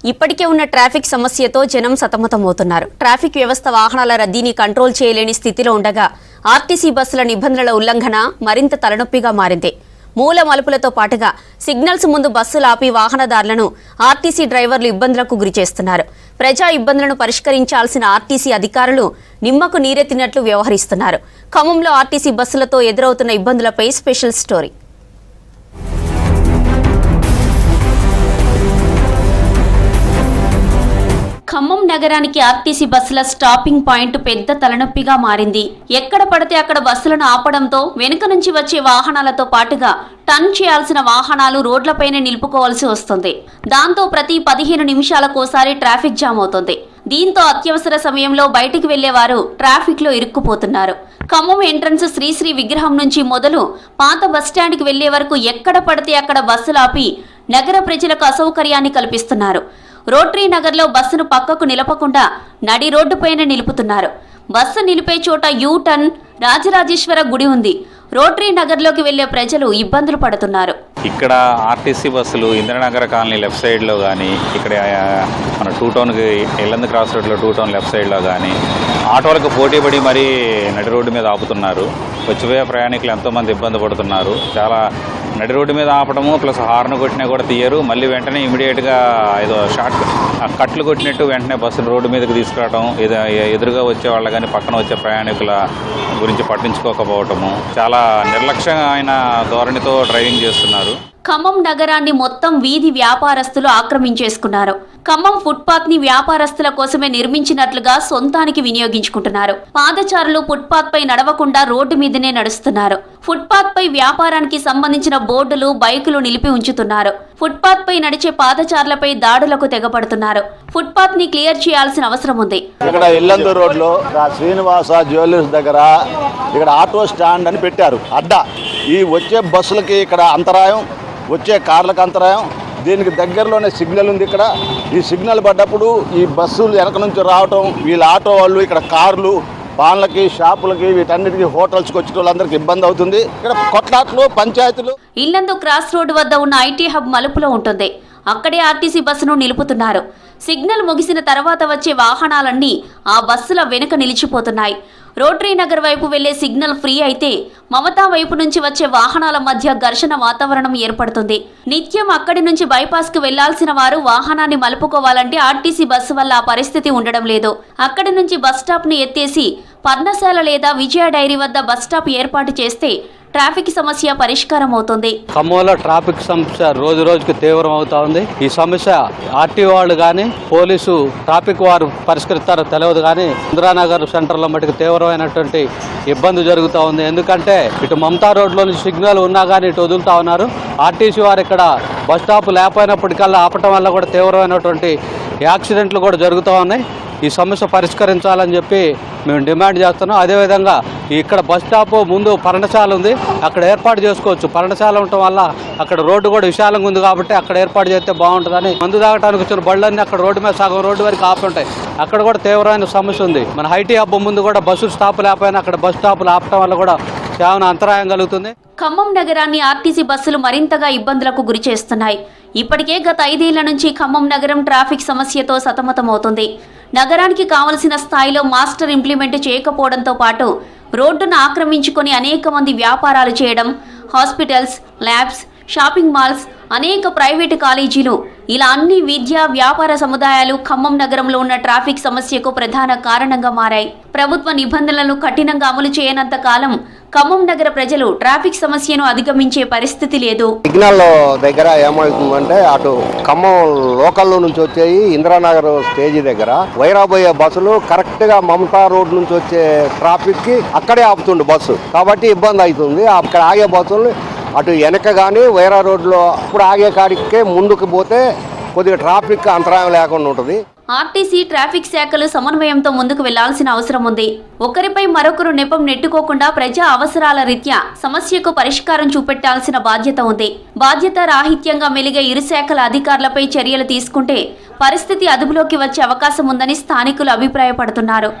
ఇప్పటికే ఉన్న ట్రాఫిక్ సమస్యతో జనం సతమతమవుతున్నారు. ట్రాఫిక్ వ్యవస్థ వాహనాల రద్దీని కంట్రోల్ చేయలేని స్థితిలో ఉండగా ఆర్టీసీ బస్సుల నిబంధనల ఉల్లంఘన మరింత తలనొప్పిగా మారింది. మూల మలుపులతో పాటుగా సిగ్నల్స్ ముందు బస్సులు ఆపి వాహనదారులను ఆర్టీసీ డ్రైవర్లు ఇబ్బందులకు గురిచేస్తున్నారు. ప్రజా ఇబ్బందులను పరిష్కరించాల్సిన ఆర్టీసీ అధికారులు నిమ్మకు నీరెత్తినట్లు వ్యవహరిస్తున్నారు. ఖమ్మంలో ఆర్టీసీ బస్సులతో ఎదురవుతున్న ఇబ్బందులపై స్పెషల్ స్టోరీ. ఖమ్మం నగరానికి ఆర్టీసీ బస్సుల స్టాపింగ్ పాయింట్ పెద్ద తలనొప్పిగా మారింది. ఎక్కడ పడితే అక్కడ బస్సులను ఆపడంతో వెనుక నుంచి వచ్చే వాహనాలతో పాటుగా టర్న్ చేయాల్సిన వాహనాలు రోడ్లపైనే నిలుపుకోవాల్సి వస్తుంది. దాంతో ప్రతి 15 నిమిషాలకోసారి ట్రాఫిక్ జామ్ అవుతుంది. దీంతో అత్యవసర సమయంలో బయటికి వెళ్లేవారు ట్రాఫిక్ లో ఇరుక్కుపోతున్నారు. ఖమ్మం ఎంట్రన్స్ శ్రీశ్రీ విగ్రహం నుంచి మొదలు పాత బస్టాండ్కి వెళ్లే వరకు ఎక్కడ పడితే అక్కడ బస్సులు ఆపి నగర ప్రజలకు అసౌకర్యాన్ని కల్పిస్తున్నారు. రోటరీ నగర్లో బస్సును పక్కకు నిలపకుండా నడి రోడ్డుపైన నిలుపుతున్నారు. బస్సు నిలిపే చోట యూ టర్న్, రాజరాజేశ్వర గుడి ఉంది. రోటరీ నగర్లోకి వెళ్లే ప్రజలు ఇబ్బందులు పడుతున్నారు. ఇక్కడ ఆర్టీసీ బస్సులు ఇంద్రనగర్ కాలనీ లెఫ్ట్ సైడ్లో కానీ, ఇక్కడ మన 2 టౌన్కి ఎల్లందు క్రాస్ రోడ్లో 2 టౌన్ లెఫ్ట్ సైడ్లో కానీ ఆటోలకు పోటీపడి మరీ నడి రోడ్డు మీద ఆపుతున్నారు. వచ్చిపోయే ప్రయాణికులు ఎంతోమంది ఇబ్బంది పడుతున్నారు. చాలా నడి రోడ్డు మీద ఆపడము ప్లస్ హార్న్ కొట్టినా కూడా తీయరు. మళ్ళీ వెంటనే ఇమీడియట్గా ఏదో షార్ట్ కట్లు కొట్టినట్టు వెంటనే బస్సులు రోడ్డు మీదకి తీసుకురావడం, ఎదురుగా వచ్చే వాళ్ళ కానీ పక్కన వచ్చే ప్రయాణికుల గురించి పట్టించుకోకపోవటము, చాలా నిర్లక్ష్యమైన ధోరణితో డ్రైవింగ్ చేస్తున్నారు. ఖమ్మం నగరాన్ని మొత్తం వీధి వ్యాపారస్తులు ఆక్రమించేసుకున్నారు. ఖమ్మం ఫుట్పాత్ ని వ్యాపారస్తుల కోసమే నిర్మించినట్లుగా సొంతానికి వినియోగించుకుంటున్నారు. పాదచారులు ఫుట్పాత్ పై నడవకుండా రోడ్డు మీదనే నడుస్తున్నారు. ఫుట్పాత్ పై వ్యాపారానికి సంబంధించిన బోర్డులు, బైకులు నిలిపి ఉంచుతున్నారు. ఫుట్పాత్ పై నడిచే పాదచారులపై దాడులకు తెగపడుతున్నారు. ఫుట్పాత్ ని క్లియర్ చేయాల్సిన అవసరం ఉంది. ఇక్కడ ఇల్లందు రోడ్ లో శ్రీనివాస జ్యువెలర్స్ దగ్గర ఇక్కడ ఆటో స్టాండ్ అని పెట్టారు అడ్డా. ఈ వచ్చే బస్సులకి ఇక్కడ అంతరాయం, వచ్చే కార్లకు అంతరాయం. దీనికి దగ్గరలోనే సిగ్నల్ ఉంది. ఇక్కడ ఈ సిగ్నల్ పడ్డప్పుడు ఈ బస్సులు వెనక నుంచి రావటం, వీళ్ళ ఆటో వాళ్ళు ఇక్కడ కార్లు, పాన్లకి, షాపులకి, వీటన్నిటికీ హోటల్స్కి వచ్చే వాళ్ళందరికీ ఇబ్బంది అవుతుంది. ఇక్కడ కొట్లాట్లు, పంచాయతీలు. ఇల్లందు క్రాస్ రోడ్డు వద్ద ఉన్న ఐటీ హబ్ మలుపులో ఉంటుంది. అక్కడే ఆర్టీసీ బస్సును నిలుపుతున్నారు. సిగ్నల్ ముగిసిన తర్వాత వచ్చే వాహనాలన్నీ ఆ బస్సుల వెనుక నిలిచిపోతున్నాయి. రోటరీ నగర్ వైపు వెళ్లే సిగ్నల్ ఫ్రీ అయితే మమతా వైపు నుంచి వచ్చే వాహనాల మధ్య ఘర్షణ వాతావరణం ఏర్పడుతుంది. నిత్యం అక్కడి నుంచి బైపాస్ కు వెళ్లాల్సిన వారు వాహనాన్ని మలుపుకోవాలంటే ఆర్టీసీ బస్సు వల్ల ఆ పరిస్థితి ఉండడం లేదు. అక్కడి నుంచి బస్ స్టాప్ ను ఎత్తేసి పర్ణశాల లేదా విజయ డైరీ వద్ద బస్ స్టాప్ ఏర్పాటు చేస్తే ట్రాఫిక్ సమస్య పరిష్కారం అవుతుంది. ఖమ్మంలో ట్రాఫిక్ సమస్య రోజు రోజుకి తీవ్రం అవుతా ఉంది. ఈ సమస్య ఆర్టీఓ వాళ్ళు కానీ, పోలీసు ట్రాఫిక్ వారు పరిష్కరిస్తారో తెలియదు కానీ ఇందిరానగర్ సెంటర్లో మటుకు తీవ్రమైనటువంటి ఇబ్బంది జరుగుతూ ఉంది. ఎందుకంటే ఇటు మమతా రోడ్లోని సిగ్నల్ ఉన్నా కానీ ఇటు వదులుతా ఉన్నారు. ఆర్టీసీ వారు ఇక్కడ బస్ స్టాప్ లేకపోయినప్పటికల్లా ఆపటం వల్ల కూడా తీవ్రమైనటువంటి యాక్సిడెంట్లు కూడా జరుగుతూ ఉన్నాయి. ఈ సమస్య పరిష్కరించాలని చెప్పి మేము డిమాండ్ చేస్తున్నాం. అదేవిధంగా ఇక్కడ బస్ స్టాప్ ముందు పర్ణశాల ఉంది, అక్కడ ఏర్పాటు చేసుకోవచ్చు. పర్ణశాల ఉండటం వల్ల అక్కడ రోడ్డు కూడా విశాలంగా ఉంది కాబట్టి అక్కడ ఏర్పాటు చేస్తే బాగుంటుందని. మందు తాగడానికి వచ్చిన బళ్ళన్నీ అక్కడ రోడ్డు మీద సగం రోడ్డు వరకు ఆపి ఉంటాయి. అక్కడ కూడా తీవ్రమైన సమస్య ఉంది. మన ఐటీ హబ్ ముందు కూడా బస్సు స్టాప్ లేకపోయినా అక్కడ బస్ స్టాపులు ఆపటం వల్ల కూడా చాలా అంతరాయం కలుగుతుంది. ఖమ్మం నగరాన్ని ఆర్టీసీ బస్సులు మరింతగా ఇబ్బందులకు గురి చేస్తున్నాయి. ఇప్పటికే గత 5 ఏళ్ల నుంచి ఖమ్మం నగరం ట్రాఫిక్ సమస్యతో సతమతమవుతుంది. నగరానికి కావలసిన స్థాయిలో మాస్టర్ ఇంప్లిమెంట్ చేయకపోవడంతో పాటు రోడ్డును ఆక్రమించుకొని అనేక మంది వ్యాపారాలు చేయడం, హాస్పిటల్స్, ల్యాబ్స్, షాపింగ్ మాల్స్, అనేక ప్రైవేటు కాలేజీలు, ఇలా అన్ని విద్యా వ్యాపార సముదాయాలు ఖమ్మం నగరంలో ఉన్న ట్రాఫిక్ సమస్యకు ప్రధాన కారణంగా మారాయి. ప్రభుత్వ నిబంధనలను కఠినంగా అమలు చేయనంత కాలం ఖమ్మం నగర ప్రజలు ట్రాఫిక్ సమస్యను అధిగమించే పరిస్థితి లేదు. సిగ్నల్ దగ్గర ఏమవుతుందంటే అటు ఖమ్మం లోకల్లో నుంచి వచ్చేవి ఇందిరానగర్ స్టేజీ దగ్గర వైరాబోయే బస్సులు కరెక్ట్ గా మమతా రోడ్ నుంచి వచ్చే ట్రాఫిక్ కి అక్కడే ఆపుతుండే బస్సు, కాబట్టి ఇబ్బంది అవుతుంది. అక్కడ ఆగే బస్సులు అటు వెనక కానీ వైరా రోడ్లో ఇప్పుడు ఆగే కాడికే ముందుకు పోతే కొద్దిగా ట్రాఫిక్ అంతరాయం లేకుండా ఉంటుంది. ఆర్టీసీ ట్రాఫిక్ శాఖలు సమన్వయంతో ముందుకు వెళ్లాల్సిన అవసరం ఉంది. ఒకరిపై మరొకరు నెపం నెట్టుకోకుండా ప్రజా అవసరాల రీత్యా సమస్యకు పరిష్కారం చూపెట్టాల్సిన బాధ్యత ఉంది. బాధ్యత రాహిత్యంగా మెలిగే ఇరు శాఖల అధికారులపై చర్యలు తీసుకుంటే పరిస్థితి అదుపులోకి వచ్చే అవకాశం ఉందని స్థానికులు అభిప్రాయపడుతున్నారు.